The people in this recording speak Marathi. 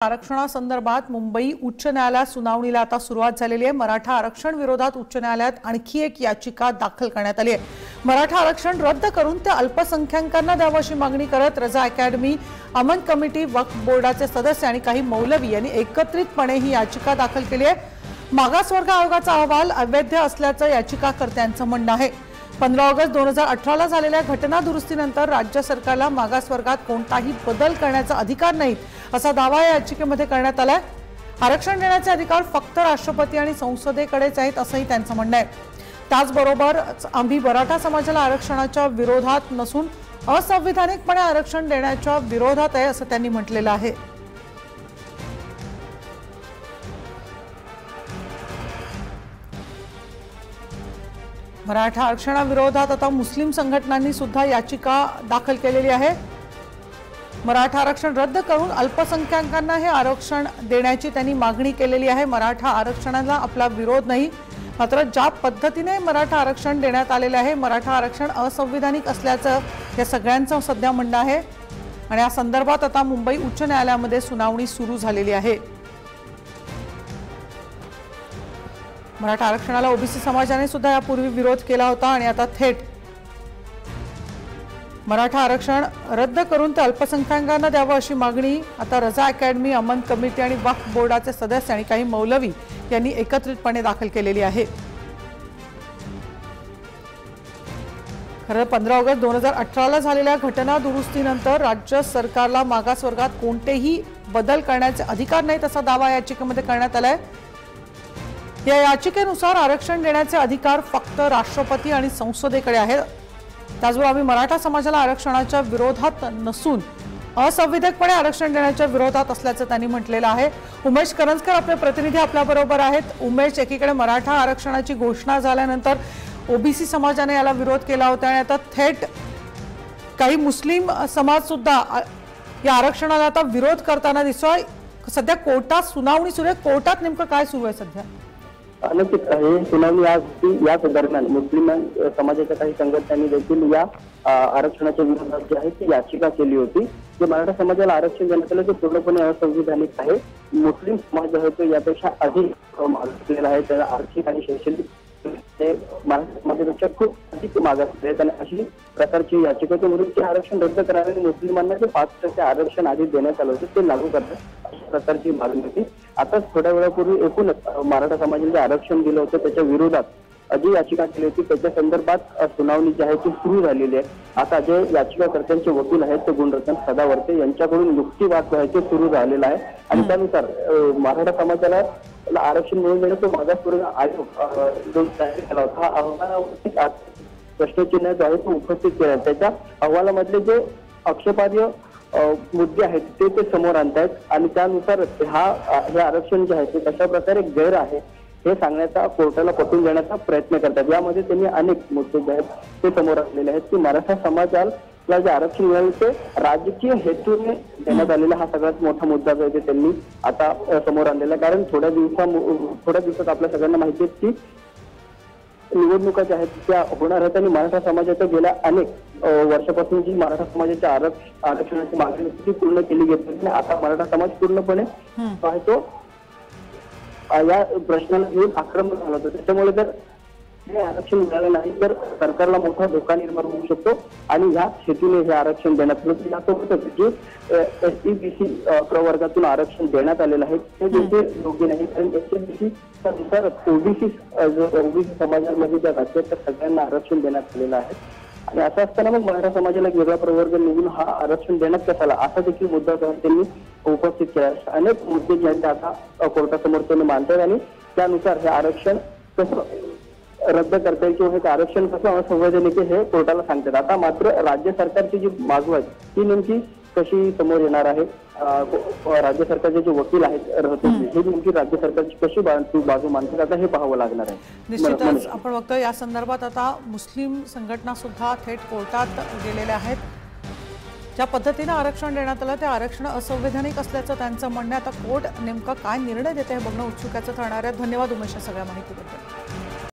आरक्षणासंदर्भात मुंबई उच्च न्यायालयात सुनावणीला आता सुरुवात झालेली आहे। मराठा आरक्षण विरोधात उच्च न्यायालयात आणखी एक याचिका दाखल करण्यात आली आहे। मराठा आरक्षण रद्द करून ते अल्पसंख्याकांना द्यावं अशी मागणी करत रजा अकॅडमी, अमन कमिटी, वक्फ बोर्डाचे सदस्य आणि काही मौलवी यांनी एकत्रितपणे ही याचिका दाखल केली आहे। मागासवर्ग आयोगाचा अहवाल अवैध असल्याचं याचिकाकर्त्यांचं म्हणणं आहे। 15 ऑगस्ट 2018 ला झालेल्या घटना दुरुस्तीनंतर राज्य सरकारला मागासवर्गात कोणताही बदल करण्याचा अधिकार नाही असा दावा या याचिकेमध्ये करण्यात आलाय। आरक्षण देण्याचे अधिकार फक्त राष्ट्रपती आणि संसदेकडेच आहेत असंही त्यांचं म्हणणं आहे। त्याचबरोबर आम्ही मराठा समाजाला आरक्षणाच्या विरोधात नसून असंविधानिकपणे आरक्षण देण्याच्या विरोधात आहे असं त्यांनी म्हटलेलं आहे। मराठा आरक्षणाविरोधात आता मुस्लिम संघटनांनी सुद्धा याचिका दाखल केलेली आहे। मराठा आरक्षण रद्द करून अल्पसंख्याकांना हे आरक्षण देण्याची त्यांनी मागणी केलेली आहे। मराठा आरक्षणाला आपला विरोध नाही, मात्र ज्या पद्धतीने मराठा आरक्षण देण्यात आलेले आहे, मराठा आरक्षण असंविधानिक असल्याचं या सगळ्यांचं सध्या म्हणणं आहे आणि या संदर्भात आता मुंबई उच्च न्यायालयामध्ये सुनावणी सुरू झालेली आहे। मराठा आरक्षणाला ओबीसी समाजाने सुद्धा यापूर्वी विरोध केला होता आणि आता थेट मराठा आरक्षण रद्द करून ते अल्पसंख्याकांना द्यावं अशी मागणी आता रजा अकॅडमी, अमन कमिटी आणि वक्फ बोर्डाचे सदस्य आणि काही मौलवी यांनी एकत्रितपणे दाखल केलेली आहे। खरं 15 ऑगस्ट 2018 ला झालेल्या घटना दुरुस्तीनंतर राज्य सरकारला मागासवर्गात कोणतेही बदल करण्याचे अधिकार नाहीत असा दावा याचिकेमध्ये करण्यात आलाय। या याचिकेनुसार आरक्षण देण्याचे अधिकार फक्त राष्ट्रपती आणि संसदेकडे आहेत। त्याचबरोबर आम्ही मराठा समाजाला आरक्षणाच्या विरोधात नसून असंविधानिकपणे आरक्षण देण्याच्या विरोधात असल्याचं त्यांनी म्हटलेलं आहे। उमेश करंजकर आपले प्रतिनिधी आपल्याबरोबर आहेत। उमेश, एकीकडे मराठा आरक्षणाची घोषणा झाल्यानंतर ओबीसी समाजाने याला विरोध केला होता आणि आता थेट काही मुस्लिम समाज सुद्धा या आरक्षणाला आता विरोध करताना दिसतोय। सध्या कोर्टात सुनावणी सुरू आहे, कोर्टात नेमकं काय सुरू आहे सध्या? नक्कीच हे सुनावणी आज याच दरम्यान मुस्लिम समाजाच्या काही संघटनांनी देखील या आरक्षणाच्या विरोधात जी आहे ती याचिका केली होती। जे मराठा समाजाला आरक्षण देण्यात आलं ते पूर्णपणे असंविधानिक आहे। मुस्लिम समाज जो आहे तो यापेक्षा अधिक मागासलेला आहे, त्याला आर्थिक आणि शैक्षणिक ते मराठा समाजापेक्षा खूप अधिक मागासले आहेत आणि अशी प्रकारची याचिका होती। म्हणून ते आरक्षण रद्द करावे, मुस्लिमांना जे 5% आरक्षण आधी देण्यात आलं होतं ते लागू करण्यात अशा प्रकारची मागणी होती। आता थोड्या वेळापूर्वी एकूणच मराठा समाजाला जे आरक्षण दिलं होतं त्याच्या विरोधात जी याचिका केली होती त्याच्या संदर्भात सुनावणी जी आहे ती सुरू झालेली आहे। आता जे याचिकाकर्त्यांचे वकील आहेत ते गुणरत्न सदावर्ते यांच्याकडून युक्तिवाद आहे ते सुरू झालेला आहे आणि त्यानुसार मराठा समाजाला आरक्षण मिळवून देण्याचा मागासवर्ग आयोग जो तयार केला होता अहवालावरती प्रश्नचिन्ह जो आहे तो उपस्थित केला। त्याच्या अहवालामधले जे आक्षेपार्ह मुद्दे आहेत ते समोर आणतायत आणि त्यानुसार हे आरक्षण जे आहे ते कशा प्रकारे गैर आहे हे सांगण्याचा कोर्टाला पटवून देण्याचा प्रयत्न करतात। यामध्ये त्यांनी अनेक मुद्दे जे आहेत ते समोर आणलेले आहेत की मराठा समाजाला जे आरक्षण मिळाले ते राजकीय हेतूने देण्यात आलेला हा सगळ्यात मोठा मुद्दा जो आहे त्यांनी आता समोर आणलेला। कारण थोड्या दिवसात आपल्या सगळ्यांना माहिती आहे की निवडणुका ज्या आहेत त्या होणार आहेत आणि मराठा समाजाच्या गेल्या अनेक वर्षापासून जी मराठा समाजाच्या आरक्षणाची मागणी होती ती पूर्ण केली गेली होती। आता मराठा समाज पूर्णपणे तो या प्रश्नाला घेऊन आक्रमक झाला होता। त्याच्यामुळे जर हे आरक्षण मिळालं नाही तर सरकारला मोठा धोका निर्माण होऊ शकतो आणि या हेतूने हे आरक्षण देण्यात आलं। यासोबतच जे SC-BC प्रवर्गातून आरक्षण देण्यात आलेलं आहे ते देखील योग्य नाही, कारण SC-BC नुसार ओबीसी समाजामध्ये ज्या राज्यात त्या सगळ्यांना आरक्षण देण्यात आलेलं आहे आणि असं असताना मग मराठा समाजाला एक वेगळा प्रवर्ग निवडून हा आरक्षण देण्यात कशाला असा देखील मुद्दा त्यांनी उपस्थित केला। अनेक मुद्दे जे आहेत आता कोर्टासमोर त्यांनी मांडतात आणि त्यानुसार हे आरक्षण कसं रद्द करता येईल किंवा हे आरक्षण कसं असंवैधानिक हे कोर्टाला सांगतात। आता मात्र राज्य सरकारची जी बाजू आहे ती नेमकी कशी समोर येणार आहे, राज्य सरकारचे जे वकील आहेत हे नेमकी राज्य सरकारची कशी बाजू मानतात आता हे पाहावं लागणार आहे। निश्चितच आपण बघतो या संदर्भात आता मुस्लिम संघटना सुद्धा थेट कोर्टात गेलेल्या आहेत। ज्या पद्धतीने आरक्षण देण्यात आलं ते आरक्षण असंवैधानिक असल्याचं त्यांचं म्हणणं। आता कोर्ट नेमका काय निर्णय देते हे बघणं उत्सुकाचं ठरणार आहे। धन्यवाद उमेश या सगळ्या माहितीबद्दल।